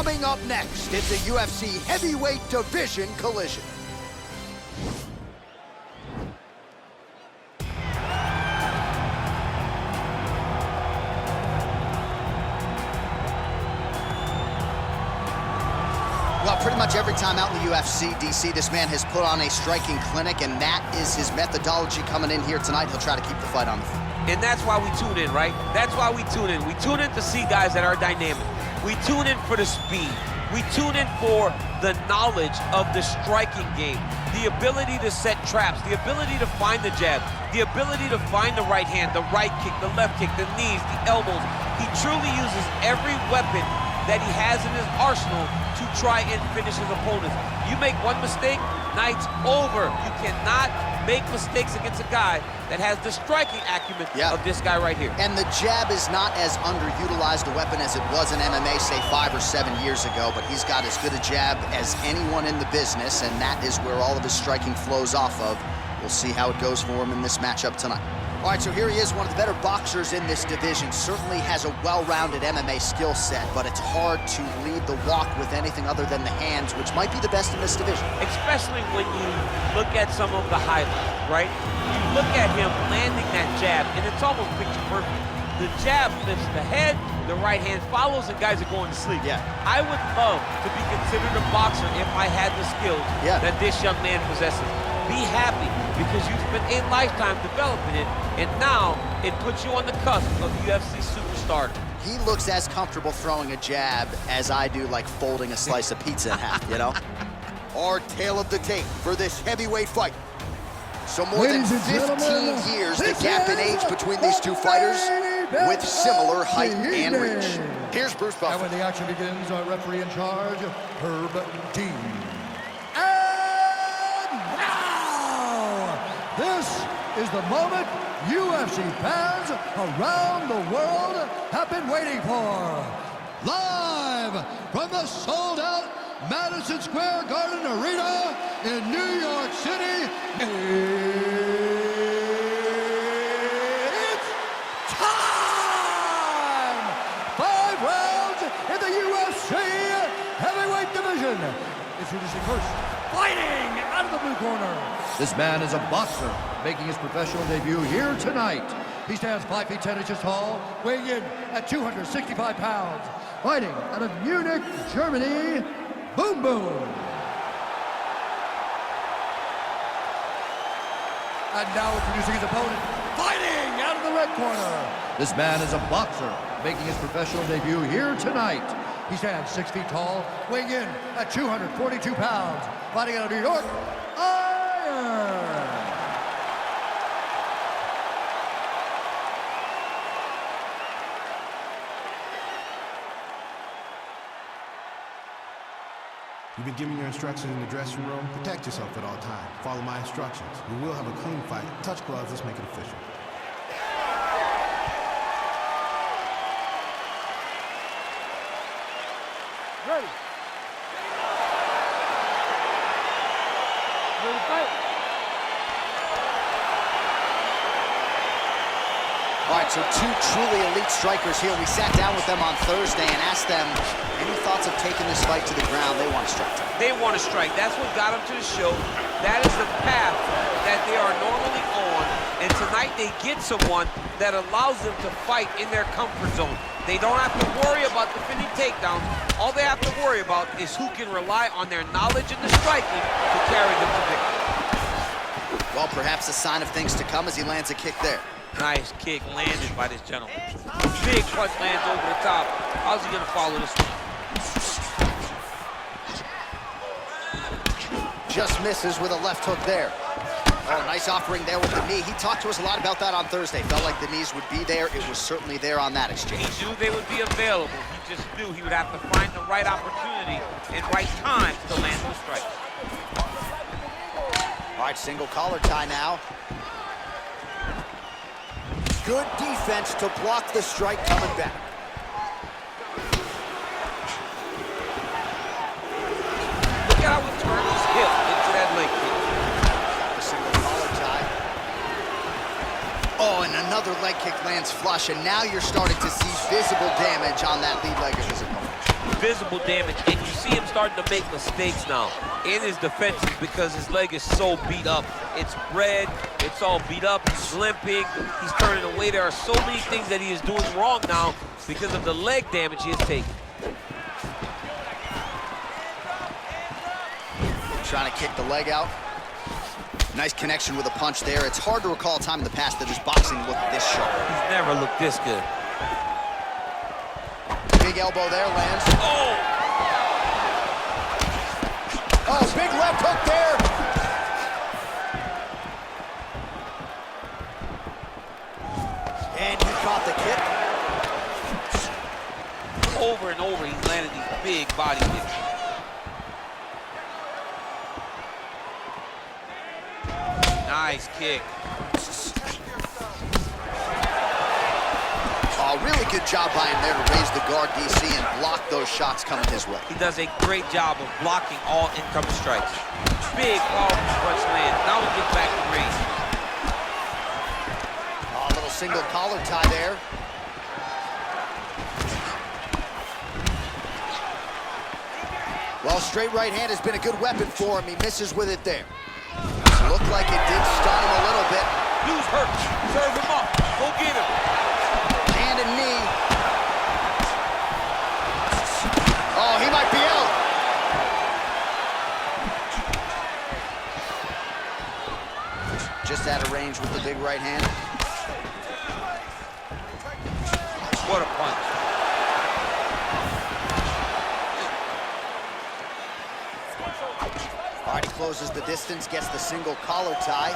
Coming up next, it's a UFC heavyweight division collision. Well, pretty much every time out in the UFC, DC, this man has put on a striking clinic, and that is his methodology coming in here tonight. He'll try to keep the fight on the feet. And that's why we tune in, right? That's why we tune in. We tune in to see guys that are dynamic. We tune in for the speed. We tune in for the knowledge of the striking game, the ability to set traps, the ability to find the jab, the ability to find the right hand, the right kick, the left kick, the knees, the elbows. He truly uses every weapon that he has in his arsenal to try and finish his opponents. You make one mistake, night's over. You cannot make mistakes against a guy that has the striking acumen of this guy right here. And the jab is not as underutilized a weapon as it was in MMA, say 5 or 7 years ago, but he's got as good a jab as anyone in the business, and that is where all of his striking flows off of. We'll see how it goes for him in this matchup tonight. All right, so here he is, one of the better boxers in this division. Certainly has a well-rounded MMA skill set, but it's hard to lead the walk with anything other than the hands, which might be the best in this division. Especially when you look at some of the highlights, right? You look at him landing that jab, and it's almost picture perfect. The jab lifts the head, the right hand follows, and guys are going to sleep. I would love to be considered a boxer if I had the skills that this young man possesses. Be happy, because you spent a lifetime developing it, and now it puts you on the cusp of UFC superstar. He looks as comfortable throwing a jab as I do, like folding a slice of pizza in half, you know? Our tale of the tape for this heavyweight fight. So more than 15 years, the gap in age between these two fighters with similar height and reach. Here's Bruce Buffer. And when the action begins, our referee in charge, Herb Dean. This is the moment UFC fans around the world have been waiting for. Live from the sold-out Madison Square Garden Arena in New York City, it's time! 5 rounds in the UFC heavyweight division. Introducing first, fighting out of the blue corner. This man is a boxer, making his professional debut here tonight. He stands 5 feet 10 inches tall, weighing in at 265 pounds. Fighting out of Munich, Germany, Boom Boom. And now introducing his opponent, fighting out of the red corner. This man is a boxer, making his professional debut here tonight. He stands 6 feet tall, weighing in at 242 pounds. Fighting out of New York, You've been giving your instructions in the dressing room. Protect yourself at all times. Follow my instructions. We will have a clean fight. Touch gloves, let's make it official. Ready. Ready to fight. All right, so 2 truly elite strikers here. We sat down with them on Thursday and asked them any thoughts of taking this fight to the ground. They want to strike. They want to strike. That's what got them to the show. That is the path that they are normally on. And tonight they get someone that allows them to fight in their comfort zone. They don't have to worry about defending takedowns. All they have to worry about is who can rely on their knowledge in the striking to carry them to victory. Well, perhaps a sign of things to come as he lands a kick there. Nice kick landed by this gentleman. Big punch lands over the top. How's he gonna follow this one? Just misses with a left hook there. Oh, nice offering there with the knee. He talked to us a lot about that on Thursday. Felt like the knees would be there. It was certainly there on that exchange. He knew they would be available. He just knew he would have to find the right opportunity and right time to land the strike. All right, single collar tie now. Good defense to block the strike coming back. Look at how he turned his hip into that leg kick. A single collar tie. Oh, and another leg leg kick lands flush, and now you're starting to see visible damage on that lead leg of his opponent. Visible damage, and you see him starting to make mistakes now in his defenses because his leg is so beat up. It's red, it's all beat up, he's limping, he's turning away. There are so many things that he is doing wrong now because of the leg damage he has taken. Trying to kick the leg out. Nice connection with a punch there. It's hard to recall a time in the past that his boxing looked this sharp. He's never looked this good. Big elbow there, lands. Oh! Oh, big left hook there. And he caught the kick. Over and over, he's landed these big body kicks. Nice kick. Oh, really good job by him there to raise the guard, DC, and block those shots coming his way. He does a great job of blocking all incoming strikes. Big, powerful punch land. Now he gets back to range. Oh, a little single collar tie there. Well, straight right hand has been a good weapon for him. He misses with it there. Looked like it did stun him a little bit. Dude's hurt. Serve him up. Go get him. And a knee. Oh, he might be out. Just out of range with the big right hand. What a punch. All right, he closes the distance, gets the single collar tie.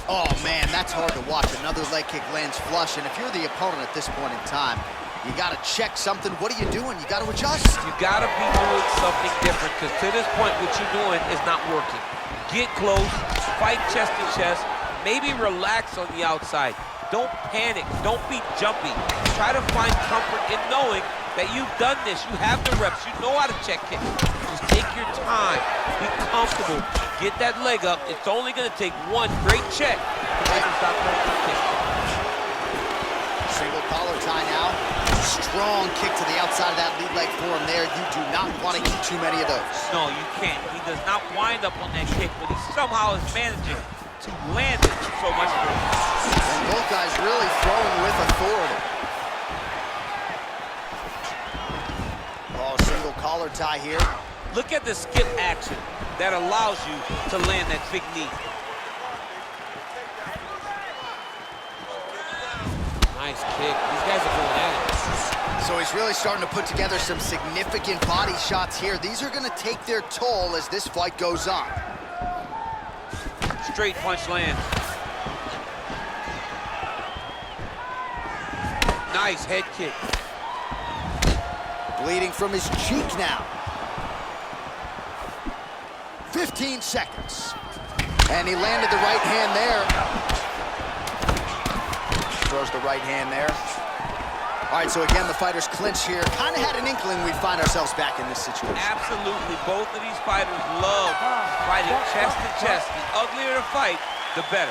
Oh, man, that's hard to watch. Another leg kick lands flush, and if you're the opponent at this point in time, you got to check something. What are you doing? You got to adjust. You got to be doing something different, because to this point, what you're doing is not working. Get close, fight chest to chest, maybe relax on the outside. Don't panic, don't be jumpy. Try to find comfort in knowing that you've done this. You have the reps, you know how to check kick. Just take your time, be comfortable, get that leg up. It's only gonna take one great check to make him stop trying to kick. Single collar tie now. Strong kick to the outside of that lead leg for him there. You do not want to eat too many of those. No, you can't. He does not wind up on that kick, but he somehow is managing to land it so much. And both guys really throwing with authority. Oh, single collar tie here. Look at the skip action that allows you to land that big knee. Nice kick. These guys are going at it. So he's really starting to put together some significant body shots here. These are going to take their toll as this fight goes on. Straight punch lands. Nice head kick. Bleeding from his cheek now. 15 seconds. And he landed the right hand there. Throws the right hand there. All right, so again, the fighters clinch here. Kind of had an inkling we'd find ourselves back in this situation. Absolutely. Both of these fighters love fighting chest to chest. The uglier the fight, the better.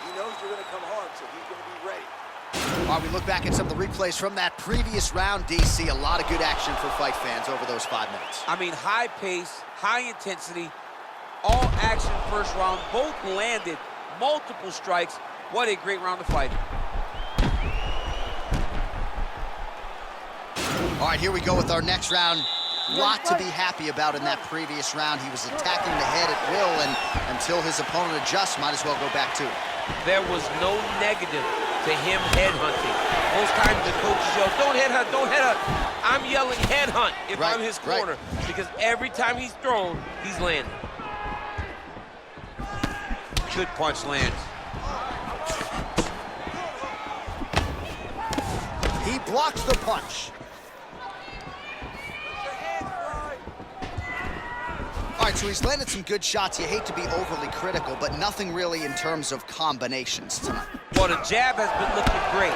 He knows you're going to come hard, so he's going to be ready. All right, we look back at some of the replays from that previous round, DC. A lot of good action for fight fans over those 5 minutes. I mean, high pace, high intensity, all action first round. Both landed multiple strikes. What a great round of fighting. All right, here we go with our next round. Lot to be happy about in that previous round. He was attacking the head at will, and until his opponent adjusts, might as well go back to it. There was no negative to him headhunting. Most times the coaches yell, don't headhunt, don't headhunt. I'm yelling headhunt if I'm his corner, because every time he's thrown, he's landing. Good punch lands. He blocks the punch. All right, so he's landed some good shots. You hate to be overly critical, but nothing really in terms of combinations tonight. Well, the jab has been looking great.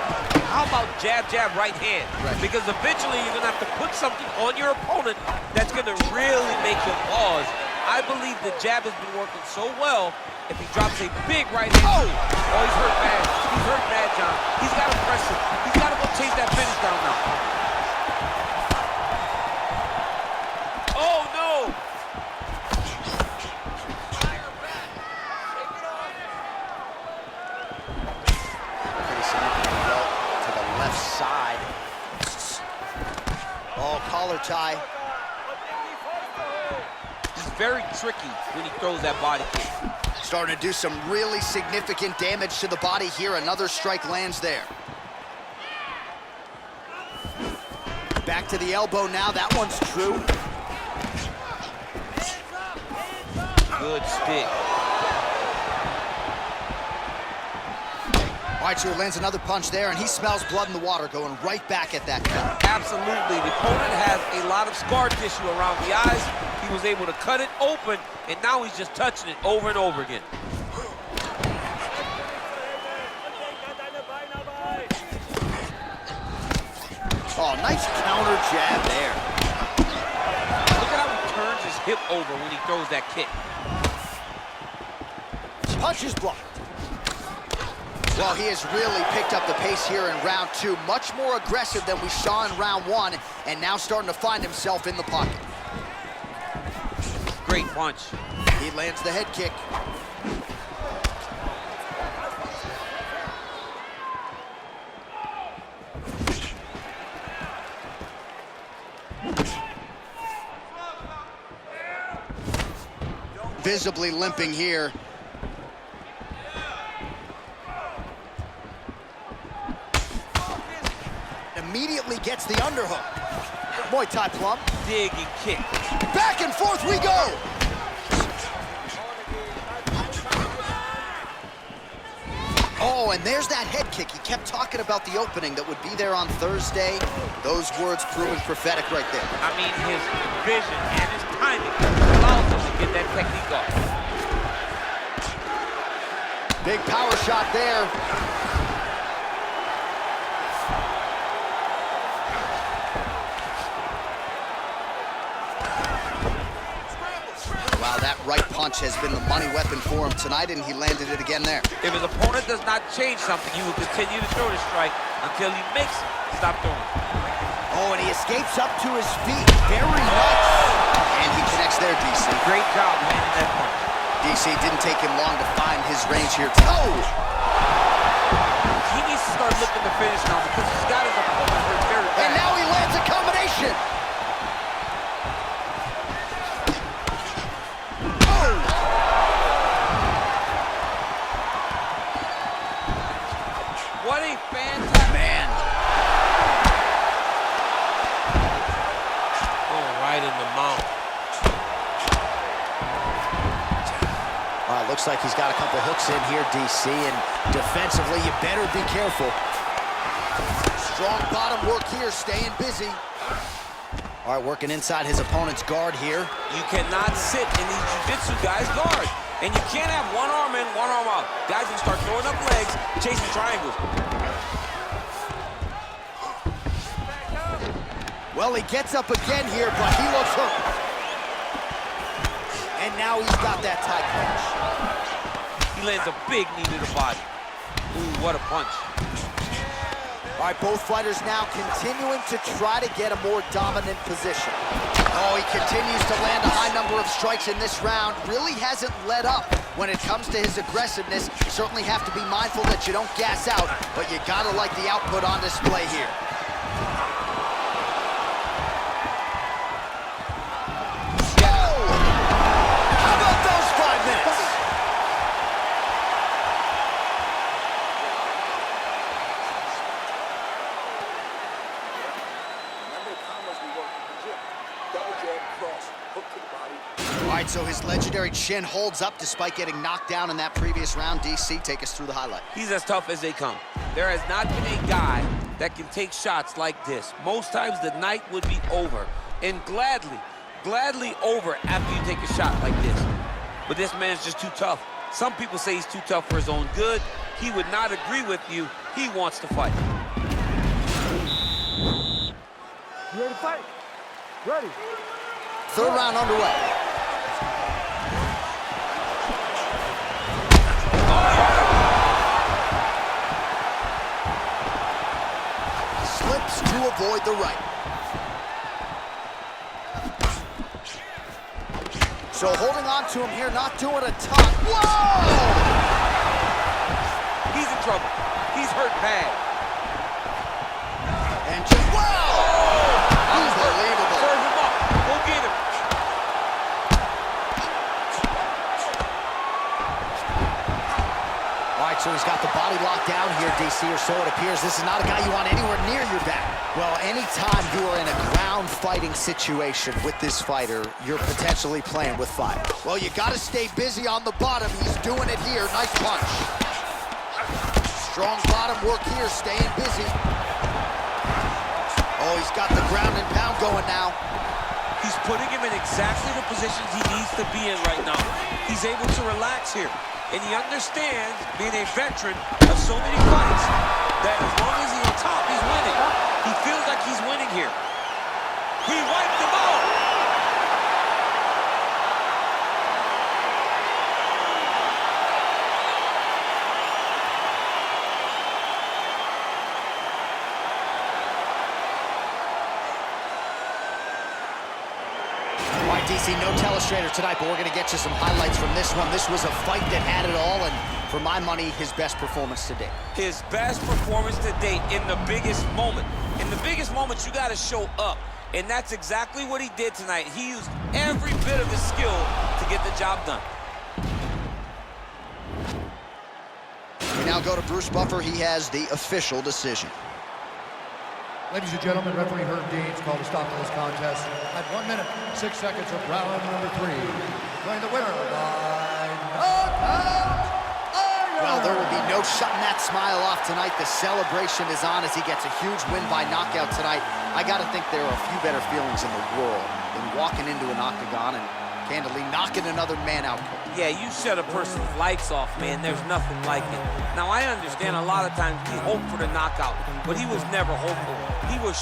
how about jab, jab, right hand? Right. Because eventually you're gonna have to put something on your opponent that's gonna really make him pause. I believe the jab has been working so well. If he drops a big right hand, oh, he's hurt bad. He's hurt bad, John. He's got to press it. He's got to go chase that finish down now. Oh, no! Pretty significant blow to the left side. Oh, collar tie. He's very tricky when he throws that body kick. Starting to do some really significant damage to the body here. Another strike lands there. Back to the elbow now. That one's true. Good stick. All right, so he lands another punch there, and he smells blood in the water, going right back at that cut. Absolutely. The opponent has a lot of scar tissue around the eyes. He was able to cut it open, and now he's just touching it over and over again. Oh, nice counter jab there. Look at how he turns his hip over when he throws that kick. Punch is blocked. Well, he has really picked up the pace here in round two. Much more aggressive than we saw in round one, and now starting to find himself in the pocket. Great punch. He lands the head kick. Visibly limping here. Immediately gets the underhook. Muay Thai plum. Dig and kick. Back and forth we go. Oh, and there's that head kick. He kept talking about the opening that would be there on Thursday. Those words proven prophetic right there. I mean, his vision and his timing allows him to get that technique off. Big power shot there. Wow, that right punch has been the money weapon for him tonight, and he landed it again there. If his opponent does not change something, he will continue to throw the strike until he makes it stop throwing. Oh, and he escapes up to his feet. Very nice. And he connects there, DC. Great job landing that punch. DC didn't take him long to find his range here. Oh! He needs to start looking to finish now because he's got his opponent hurt very bad. And now he lands a combination. What a fantastic... Man. Oh, right in the mouth. Looks like he's got a couple hooks in here, DC, and defensively, you better be careful. Strong bottom work here, staying busy. All right, working inside his opponent's guard here. You cannot sit in these jiu-jitsu guys' guard. And you can't have one arm in, one arm out. Guys can start throwing up legs, chasing triangles. Well, he gets up again here, but he looks hurt. And now he's got that tight punch. He lands a big knee to the body. Ooh, what a punch. All right, both fighters now continuing to try to get a more dominant position. Oh, he continues to land a high number of strikes in this round. Really hasn't let up when it comes to his aggressiveness. You certainly have to be mindful that you don't gas out, but you gotta like the output on display here. All right, so his legendary chin holds up despite getting knocked down in that previous round. DC, take us through the highlight. He's as tough as they come. There has not been a guy that can take shots like this. Most times the night would be over, and gladly over after you take a shot like this. But this man's just too tough. Some people say he's too tough for his own good. He would not agree with you. He wants to fight. You ready to fight? Ready. Third round underway. Slips to avoid the right. So holding on to him here, not doing a ton. Whoa! He's in trouble. He's hurt bad. And just, whoa! Unbelievable. Serve him up. Go get him. All right, so he's got the body locked down here, DC, or so it appears. This is not a guy you want anywhere near your back. Well, anytime you are in a ground fighting situation with this fighter, you're potentially playing with fire. Well, you got to stay busy on the bottom. He's doing it here. Nice punch. Strong bottom work here, staying busy. Oh, he's got the ground and pound going now. He's putting him in exactly the positions he needs to be in right now. He's able to relax here. And he understands, being a veteran of so many fights, that as long as he's on top, he's winning. He feels like he's winning here. He wiped him out. All right, DC, no telestrator tonight, but we're going to get you some highlights from this one. This was a fight that had it all, and for my money, his best performance to date. His best performance to date in the biggest moment. In the biggest moments, you got to show up. And that's exactly what he did tonight. He used every bit of his skill to get the job done. We now go to Bruce Buffer. He has the official decision. Ladies and gentlemen, referee Herb Dean's called a stop to this contest at 1 minute, 6 seconds of round number 3. Going the winner by knockout. Well, there will be no shutting that smile off tonight. The celebration is on as he gets a huge win by knockout tonight. I got to think there are a few better feelings in the world than walking into an octagon and candidly knocking another man out. Yeah, you shut a person's lights off, man. There's nothing like it. Now, I understand a lot of times he hoped for the knockout, but he was never hopeful. He was